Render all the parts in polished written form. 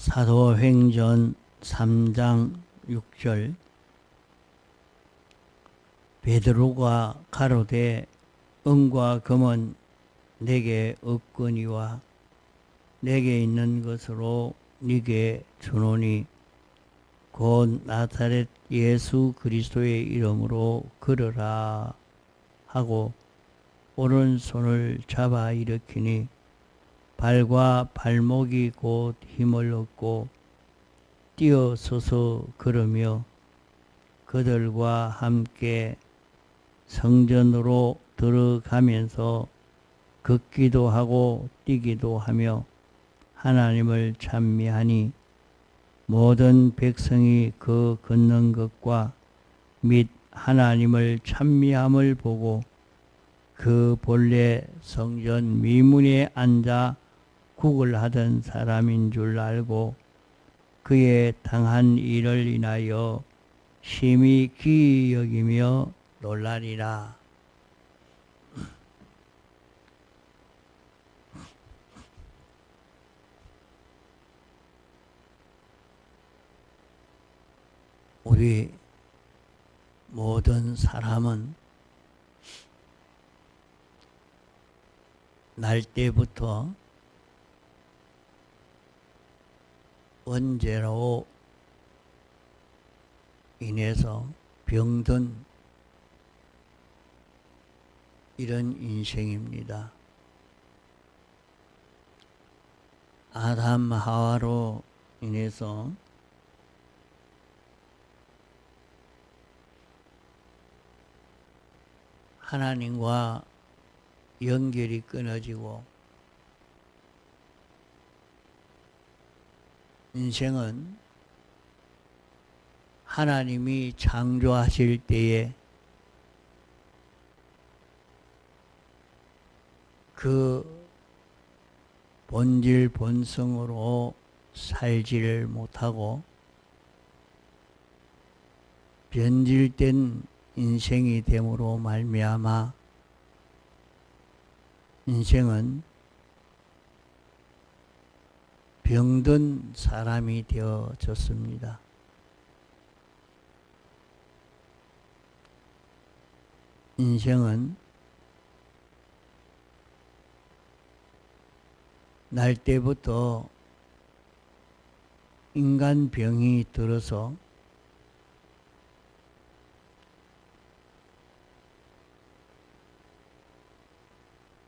사도행전 3장 6절 베드로가 가로되 은과 금은 내게 없거니와 내게 있는 것으로 네게 주노니 곧 나사렛 예수 그리스도의 이름으로 걸으라 하고 오른손을 잡아 일으키니 발과 발목이 곧 힘을 얻고 뛰어서서 걸으며 그들과 함께 성전으로 들어가면서 걷기도 하고 뛰기도 하며 하나님을 찬미하니 모든 백성이 그 걷는 것과 및 하나님을 찬미함을 보고 그 본래 성전 미문에 앉아 국을 하던 사람인 줄 알고 그의 당한 일을 인하여 심히 기이 여기며 놀라니라. 우리 모든 사람은 날 때부터 원죄로 인해서 병든 이런 인생입니다. 아담 하와로 인해서 하나님과 연결이 끊어지고 인생은 하나님이 창조하실 때에 그 본질 본성으로 살지를 못하고 변질된 인생이 됨으로 말미암아 인생은 병든 사람이 되어졌습니다. 인생은 날 때부터 인간병이 들어서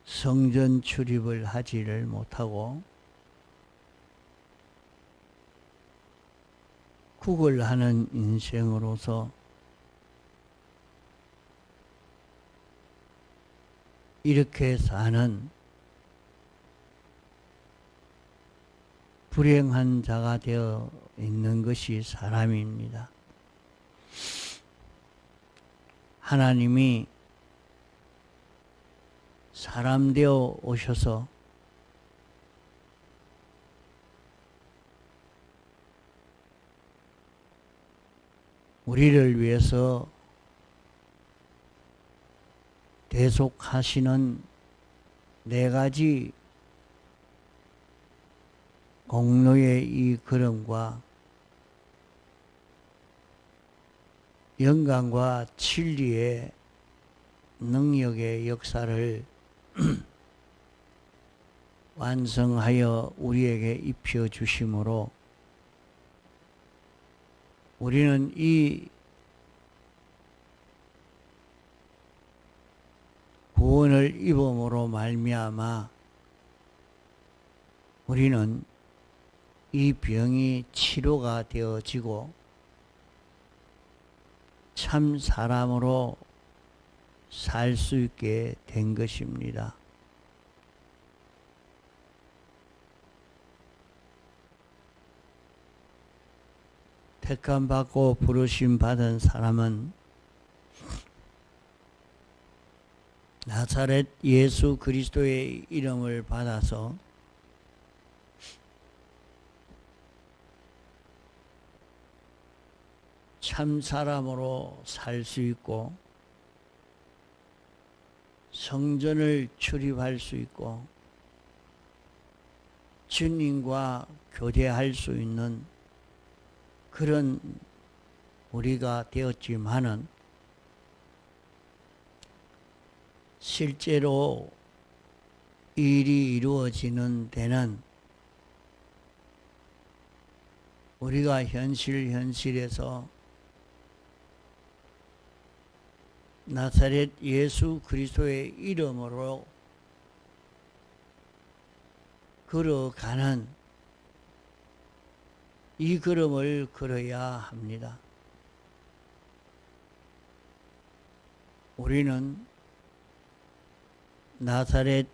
성전 출입을 하지를 못하고 국을 하는 인생으로서 이렇게 사는 불행한 자가 되어 있는 것이 사람입니다. 하나님이 사람 되어 오셔서 우리를 위해서 대속하시는 네 가지 공로의 이 걸음과 영광과 진리의 능력의 역사를 완성하여 우리에게 입혀 주심으로 우리는 이 구원을 입음으로 말미암아 우리는 이 병이 치료가 되어지고 참 사람으로 살 수 있게 된 것입니다. 택함 받고 부르심 받은 사람은 나사렛 예수 그리스도의 이름을 받아서 참 사람으로 살 수 있고 성전을 출입할 수 있고 주님과 교제할 수 있는 그런 우리가 되었지만은 실제로 일이 이루어지는 데는 우리가 현실에서 나사렛 예수 그리스도의 이름으로 걸어가는 이 걸음을 걸어야 합니다. 우리는 나사렛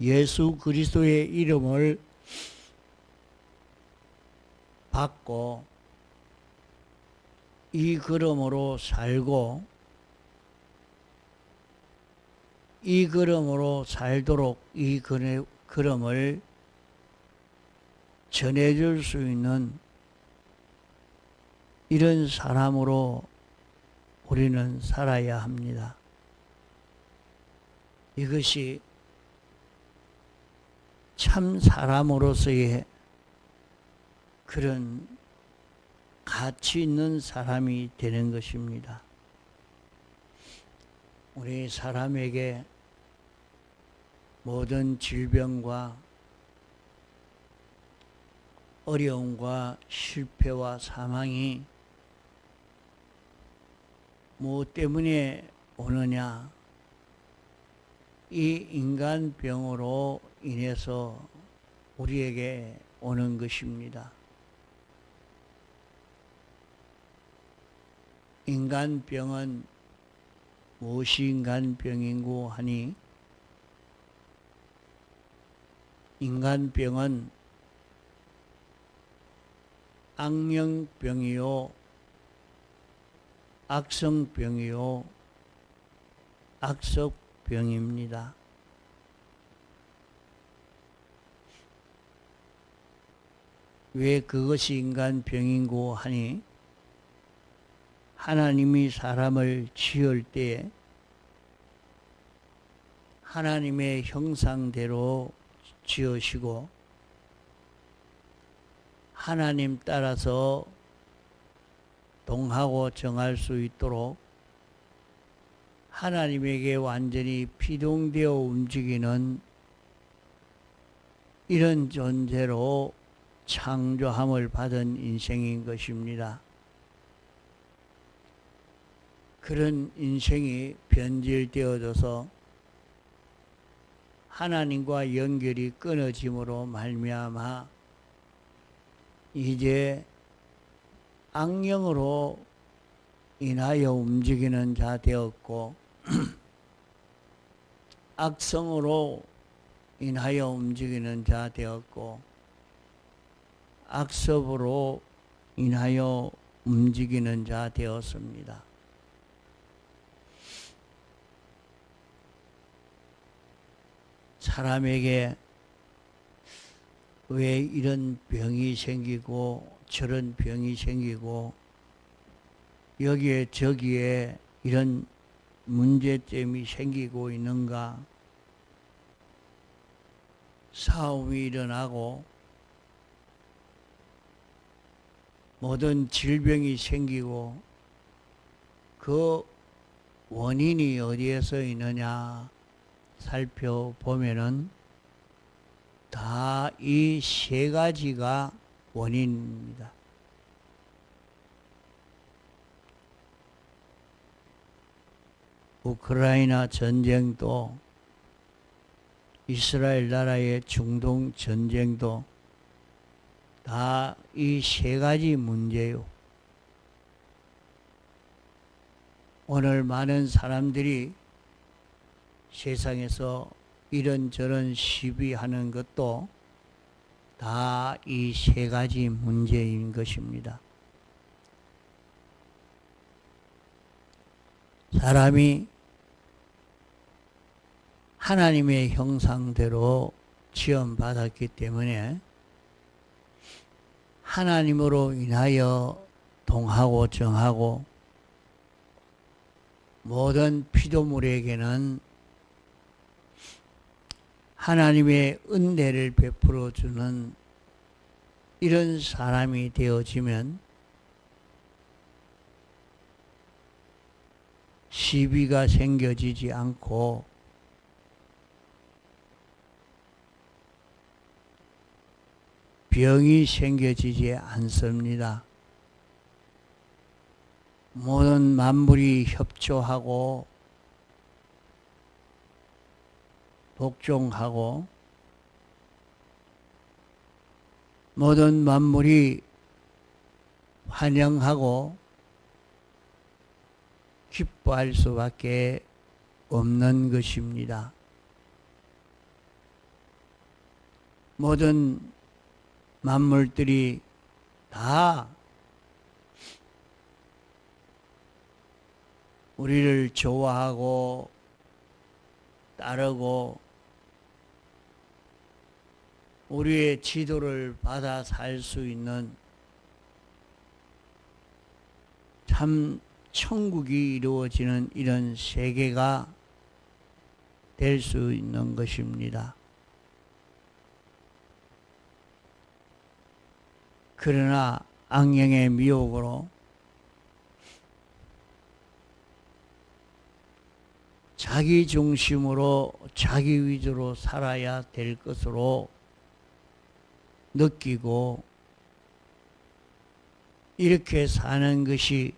예수 그리스도의 이름을 받고 이 걸음으로 살고 이 걸음으로 살도록 이 걸음을 전해줄 수 있는 이런 사람으로 우리는 살아야 합니다. 이것이 참 사람으로서의 그런 가치 있는 사람이 되는 것입니다. 우리 사람에게 모든 질병과 어려움과 실패와 사망이 무엇 때문에 오느냐? 이 인간병으로 인해서 우리에게 오는 것입니다. 인간병은 무엇이 인간병인고 하니 인간병은 악령병이요 악성병이요 악석병입니다. 왜 그것이 인간병인고 하니 하나님이 사람을 지을 때에 하나님의 형상대로 지으시고 하나님 따라서 동하고 정할 수 있도록 하나님에게 완전히 피동되어 움직이는 이런 존재로 창조함을 받은 인생인 것입니다. 그런 인생이 변질되어져서 하나님과 연결이 끊어짐으로 말미암아 이제 악령으로 인하여 움직이는 자 되었고 악성으로 인하여 움직이는 자 되었고 악섭으로 인하여 움직이는 자 되었습니다. 사람에게 왜 이런 병이 생기고 저런 병이 생기고 여기에 저기에 이런 문제점이 생기고 있는가? 싸움이 일어나고 모든 질병이 생기고 그 원인이 어디에서 있느냐 살펴보면은 다 이 세 가지가 원인입니다. 우크라이나 전쟁도 이스라엘 나라의 중동 전쟁도 다 이 세 가지 문제요. 오늘 많은 사람들이 세상에서 이런저런 시비하는 것도 다 이 세 가지 문제인 것입니다. 사람이 하나님의 형상대로 지음받았기 때문에 하나님으로 인하여 동하고 정하고 모든 피조물에게는 하나님의 은혜를 베풀어 주는 이런 사람이 되어지면 시비가 생겨지지 않고 병이 생겨지지 않습니다. 모든 만물이 협조하고 복종하고 모든 만물이 환영하고 기뻐할 수밖에 없는 것입니다. 모든 만물들이 다 우리를 좋아하고 따르고 우리의 지도를 받아 살 수 있는 참 천국이 이루어지는 이런 세계가 될 수 있는 것입니다. 그러나 악령의 미혹으로 자기 중심으로 자기 위주로 살아야 될 것으로 느끼고 이렇게 사는 것이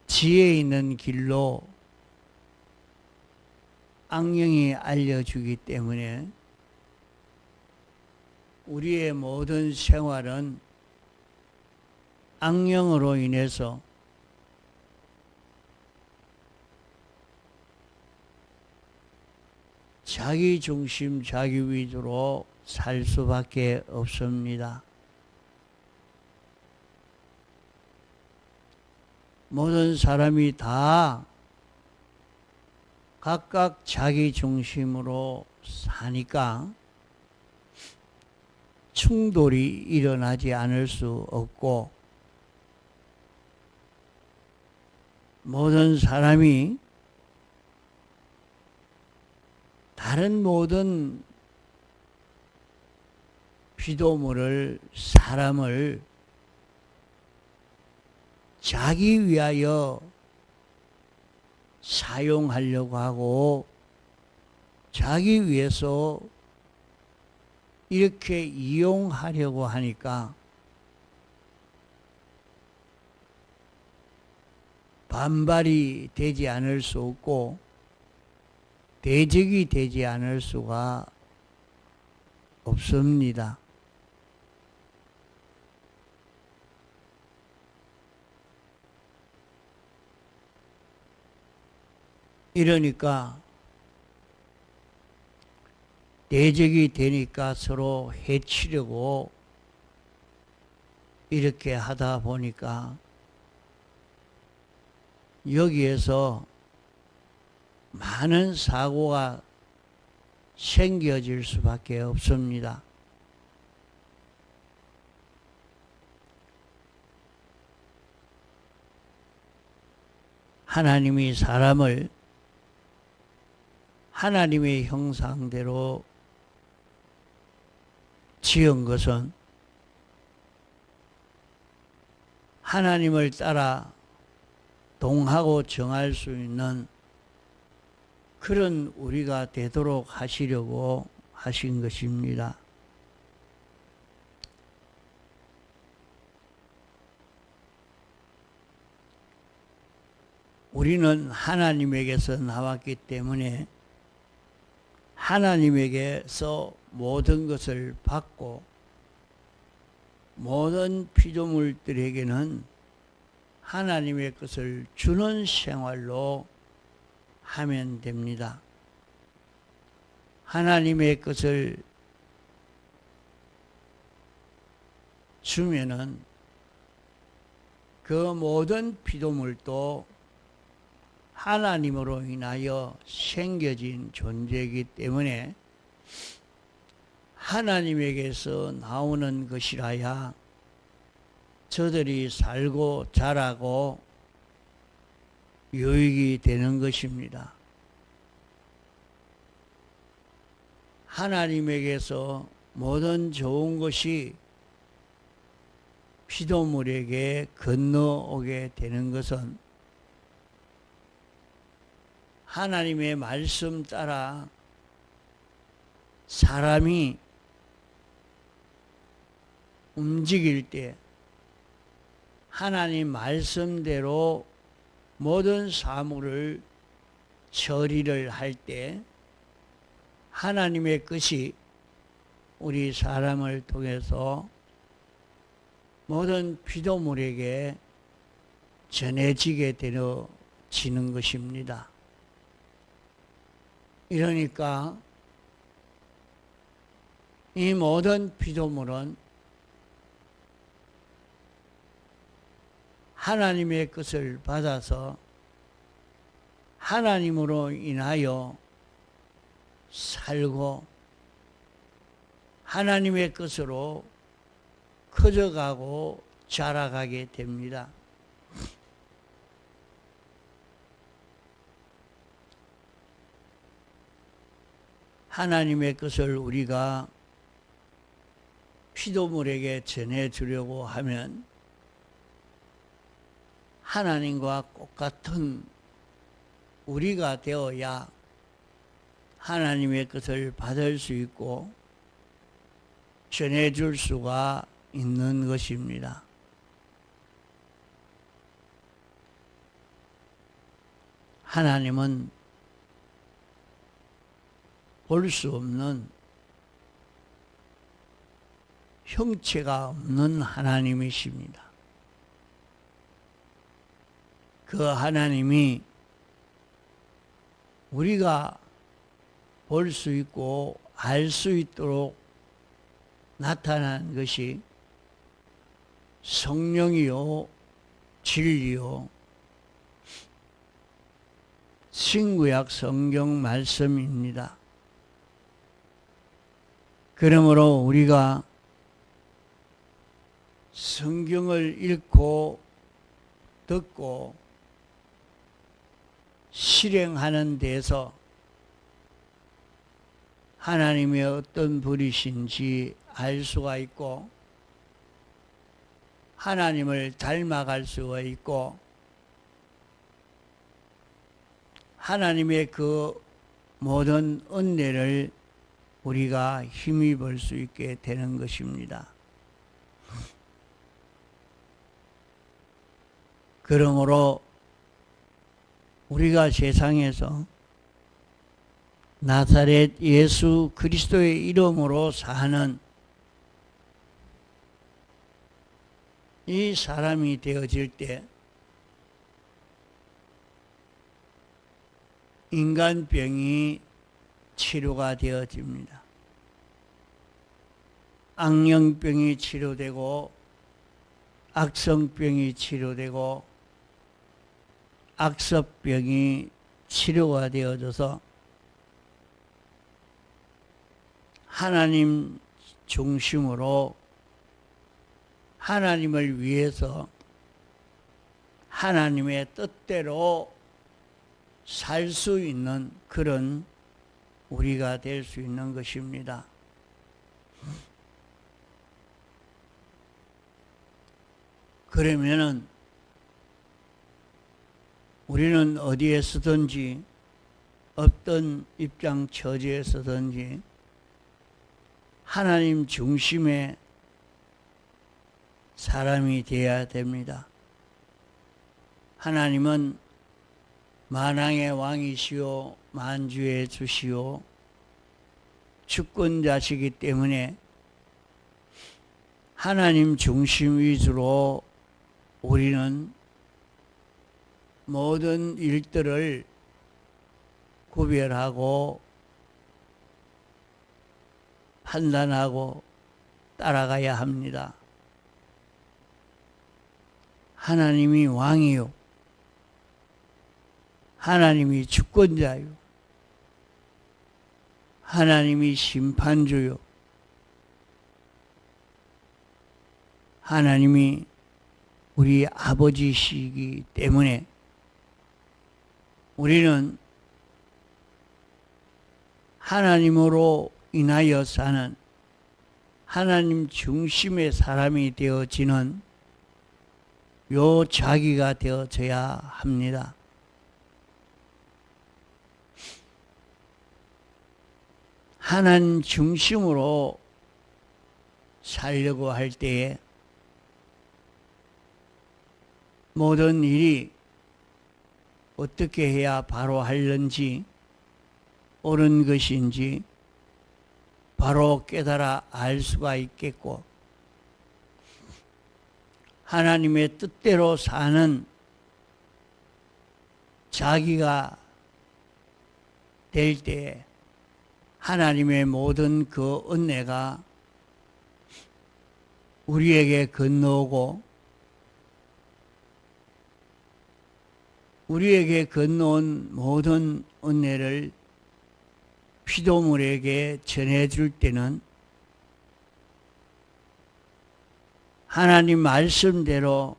지혜 있는 길로 악령이 알려주기 때문에 우리의 모든 생활은 악령으로 인해서 자기 중심, 자기 위주로 살 수밖에 없습니다. 모든 사람이 다 각각 자기 중심으로 사니까 충돌이 일어나지 않을 수 없고 모든 사람이 다른 모든 피조물을 사람을 자기 위하여 사용하려고 하고 자기 위해서 이렇게 이용하려고 하니까 반발이 되지 않을 수 없고 대적이 되지 않을 수가 없습니다. 이러니까 대적이 되니까 서로 해치려고 이렇게 하다 보니까 여기에서 많은 사고가 생겨질 수밖에 없습니다. 하나님이 사람을 하나님의 형상대로 지은 것은 하나님을 따라 동하고 정할 수 있는 그런 우리가 되도록 하시려고 하신 것입니다. 우리는 하나님에게서 나왔기 때문에 하나님에게서 모든 것을 받고 모든 피조물들에게는 하나님의 것을 주는 생활로 하면 됩니다. 하나님의 것을 주면은 그 모든 피조물도 하나님으로 인하여 생겨진 존재이기 때문에 하나님에게서 나오는 것이라야 저들이 살고 자라고 유익이 되는 것입니다. 하나님에게서 모든 좋은 것이 피조물에게 건너오게 되는 것은 하나님의 말씀 따라 사람이 움직일 때 하나님 말씀대로 모든 사물을 처리를 할 때 하나님의 뜻이 우리 사람을 통해서 모든 피조물에게 전해지게 되어지는 것입니다. 이러니까 이 모든 피조물은 하나님의 뜻을 받아서 하나님으로 인하여 살고 하나님의 뜻으로 커져가고 자라가게 됩니다. 하나님의 뜻을 우리가 피조물에게 전해주려고 하면 하나님과 똑같은 우리가 되어야 하나님의 뜻을 받을 수 있고 전해줄 수가 있는 것입니다. 하나님은 볼 수 없는 형체가 없는 하나님이십니다. 그 하나님이 우리가 볼 수 있고 알 수 있도록 나타난 것이 성령이요 진리요 신구약 성경 말씀입니다. 그러므로 우리가 성경을 읽고 듣고 실행하는 데서 하나님의 어떤 분이신지 알 수가 있고 하나님을 닮아갈 수가 있고 하나님의 그 모든 은혜를 우리가 힘입을 수 있게 되는 것입니다. 그러므로 우리가 세상에서 나사렛 예수 그리스도의 이름으로 사는 이 사람이 되어질 때 인간병이 치료가 되어집니다. 악령병이 치료되고 악성병이 치료되고 악섭병이 치료가 되어져서 하나님 중심으로 하나님을 위해서 하나님의 뜻대로 살 수 있는 그런 우리가 될 수 있는 것입니다. 그러면은 우리는 어디에 서든지 어떤 입장 처지에 서든지 하나님 중심의 사람이 되어야 됩니다. 하나님은 만왕의 왕이시오 만주의 주시오 주권자시기 때문에 하나님 중심 위주로 우리는 모든 일들을 구별하고 판단하고 따라가야 합니다. 하나님이 왕이요 하나님이 주권자요 하나님이 심판주요 하나님이 우리 아버지시기 때문에 우리는 하나님으로 인하여 사는 하나님 중심의 사람이 되어지는 요 자기가 되어져야 합니다. 하나님 중심으로 살려고 할 때에 모든 일이 어떻게 해야 바로 하는지, 옳은 것인지 바로 깨달아 알 수가 있겠고, 하나님의 뜻대로 사는 자기가 될 때에 하나님의 모든 그 은혜가 우리에게 건너오고, 우리에게 건너온 모든 은혜를 피조물에게 전해줄 때는 하나님 말씀대로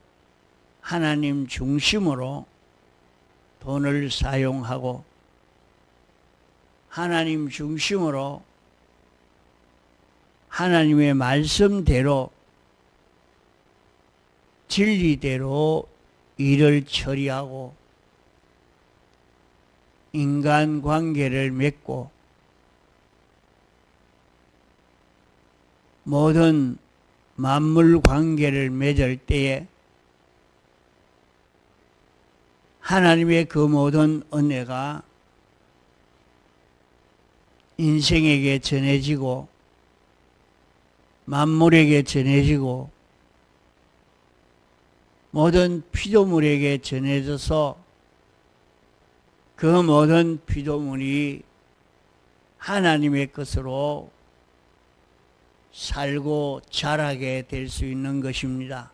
하나님 중심으로 돈을 사용하고, 하나님 중심으로 하나님의 말씀대로 진리대로 일을 처리하고 인간관계를 맺고 모든 만물관계를 맺을 때에 하나님의 그 모든 은혜가 인생에게 전해지고 만물에게 전해지고 모든 피조물에게 전해져서 그 모든 피조물이 하나님의 것으로 살고 자라게 될 수 있는 것입니다.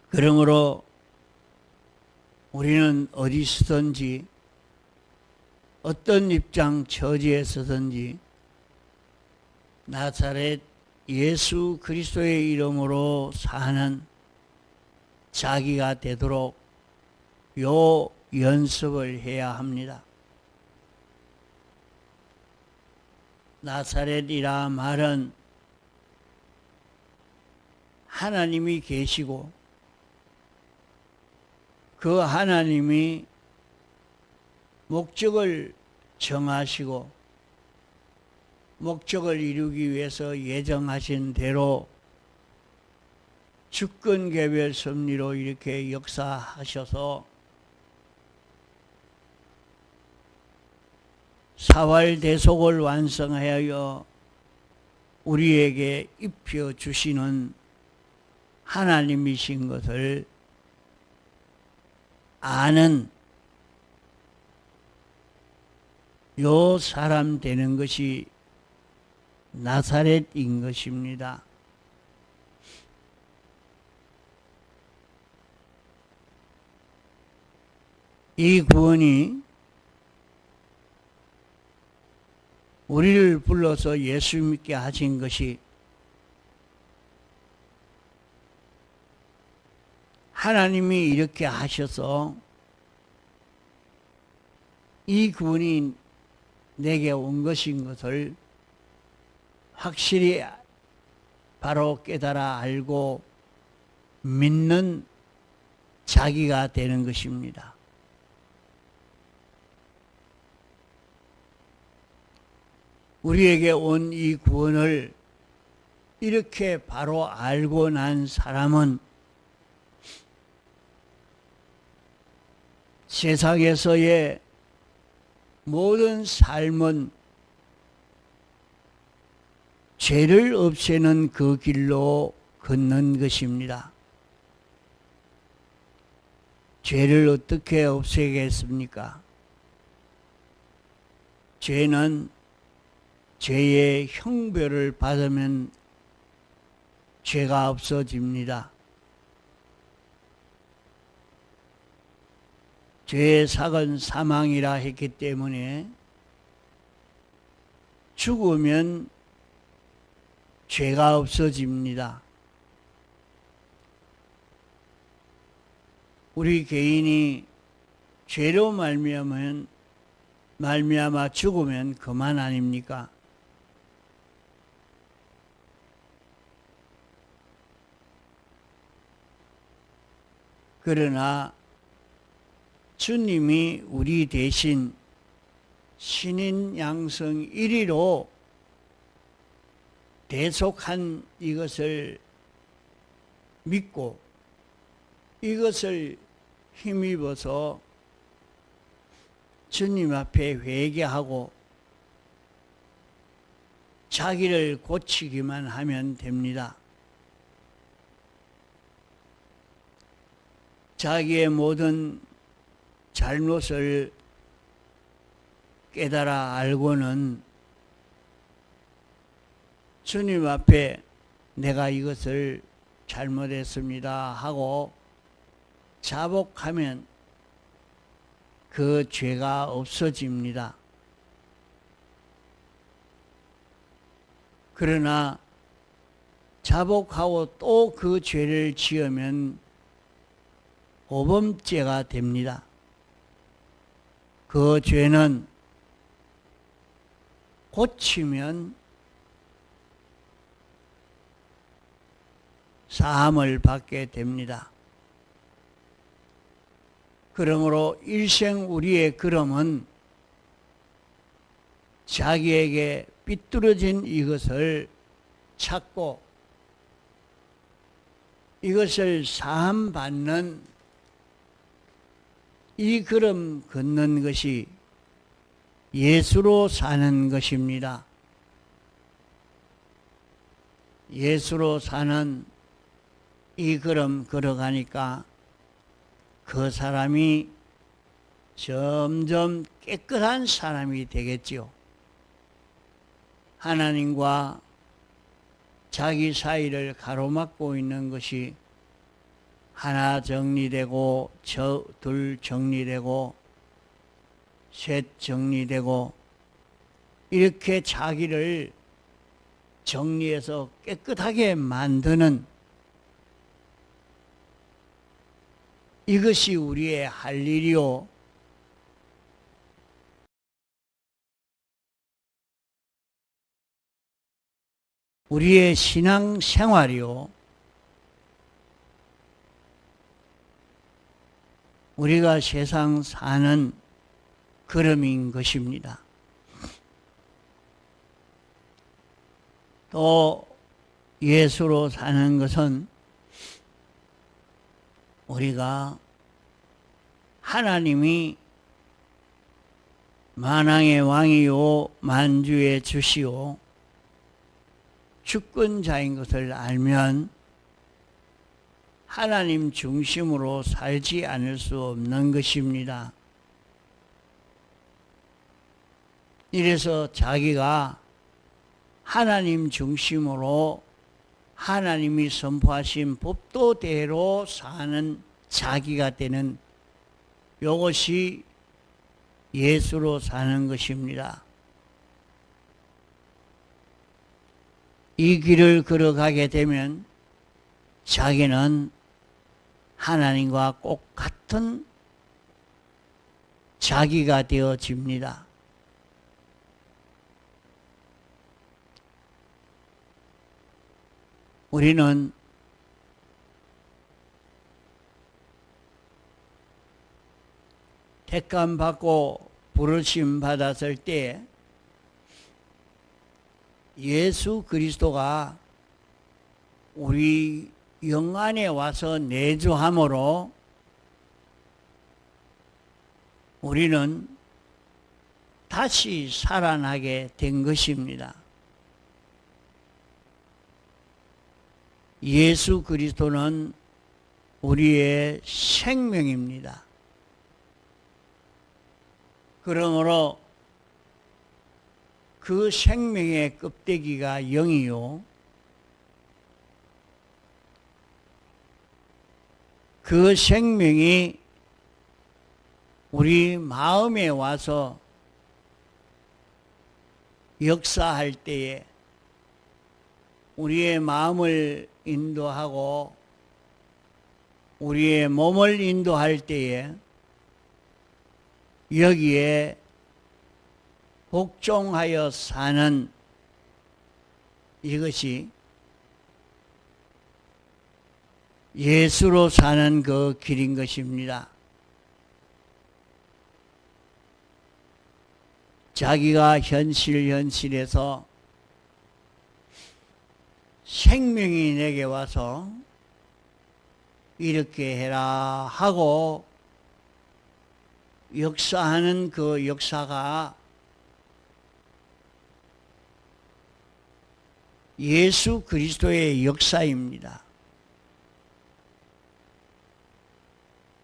그러므로 우리는 어디 서든지 어떤 입장 처지에 서든지 나사렛 예수 그리스도의 이름으로 사는 자기가 되도록 요 연습을 해야 합니다. 나사렛이라 말은 하나님이 계시고 그 하나님이 목적을 정하시고 목적을 이루기 위해서 예정하신 대로 주권개별 섭리로 이렇게 역사하셔서 사활대속을 완성하여 우리에게 입혀주시는 하나님이신 것을 아는 요 사람 되는 것이 나사렛인 것입니다. 이 구원이 우리를 불러서 예수 믿게 하신 것이 하나님이 이렇게 하셔서 이 구원이 내게 온 것인 것을 확실히 바로 깨달아 알고 믿는 자기가 되는 것입니다. 우리에게 온 이 구원을 이렇게 바로 알고 난 사람은 세상에서의 모든 삶은 죄를 없애는 그 길로 걷는 것입니다. 죄를 어떻게 없애겠습니까? 죄는 죄의 형벌을 받으면 죄가 없어집니다. 죄의 삭은 사망이라 했기 때문에 죽으면 죄가 없어집니다. 우리 개인이 죄로 말미암으면 말미암아 죽으면 그만 아닙니까? 그러나 주님이 우리 대신 신인 양성 1위로 대속한 이것을 믿고 이것을 힘입어서 주님 앞에 회개하고 자기를 고치기만 하면 됩니다. 자기의 모든 잘못을 깨달아 알고는 주님 앞에 내가 이것을 잘못했습니다 하고 자복하면 그 죄가 없어집니다. 그러나 자복하고 또 그 죄를 지으면 오범죄가 됩니다. 그 죄는 고치면 사함을 받게 됩니다. 그러므로 일생 우리의 걸음은 자기에게 삐뚤어진 이것을 찾고 이것을 사함받는 이 걸음 걷는 것이 예수로 사는 것입니다. 예수로 사는 이 걸음 걸어가니까 그 사람이 점점 깨끗한 사람이 되겠지요. 하나님과 자기 사이를 가로막고 있는 것이 하나 정리되고 둘 정리되고 셋 정리되고 이렇게 자기를 정리해서 깨끗하게 만드는 이것이 우리의 할 일이요. 우리의 신앙 생활이요. 우리가 세상 사는 걸음인 것입니다. 또 예수로 사는 것은 우리가 하나님이 만왕의 왕이요 만주의 주시요 주권자인 것을 알면 하나님 중심으로 살지 않을 수 없는 것입니다. 이래서 자기가 하나님 중심으로 하나님이 선포하신 법도대로 사는 자기가 되는 이것이 예수로 사는 것입니다. 이 길을 걸어가게 되면 자기는 하나님과 꼭 같은 자기가 되어집니다. 우리는 택감 받고 부르심 받았을 때 예수 그리스도가 우리 영 안에 와서 내주함으로 우리는 다시 살아나게 된 것입니다. 예수 그리스도는 우리의 생명입니다. 그러므로 그 생명의 껍데기가 영이요, 그 생명이 우리 마음에 와서 역사할 때에 우리의 마음을 인도하고 우리의 몸을 인도할 때에 여기에 복종하여 사는 이것이 예수로 사는 그 길인 것입니다. 자기가 현실에서 생명이 내게 와서 이렇게 해라 하고 역사하는 그 역사가 예수 그리스도의 역사입니다.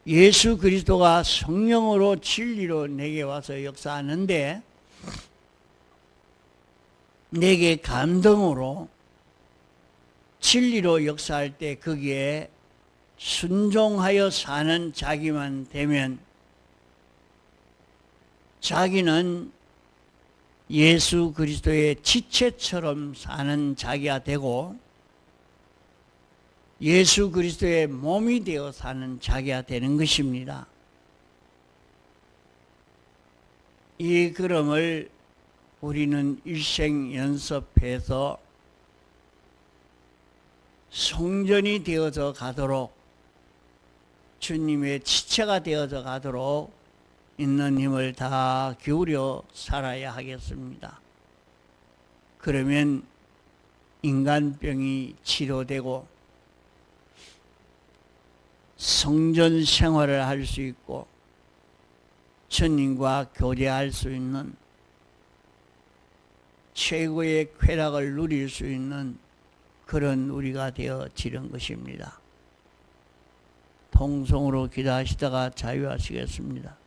예수 그리스도가 성령으로 진리로 내게 와서 역사하는데 내게 감동으로 진리로 역사할 때 거기에 순종하여 사는 자기만 되면 자기는 예수 그리스도의 지체처럼 사는 자기가 되고 예수 그리스도의 몸이 되어 사는 자기가 되는 것입니다. 이 걸음을 우리는 일생 연습해서 성전이 되어져 가도록 주님의 지체가 되어져 가도록 있는 힘을 다 기울여 살아야 하겠습니다. 그러면 인간병이 치료되고 성전 생활을 할 수 있고 주님과 교제할 수 있는 최고의 쾌락을 누릴 수 있는 그런 우리가 되어지는 것입니다. 통성으로 기도하시다가 자유하시겠습니다.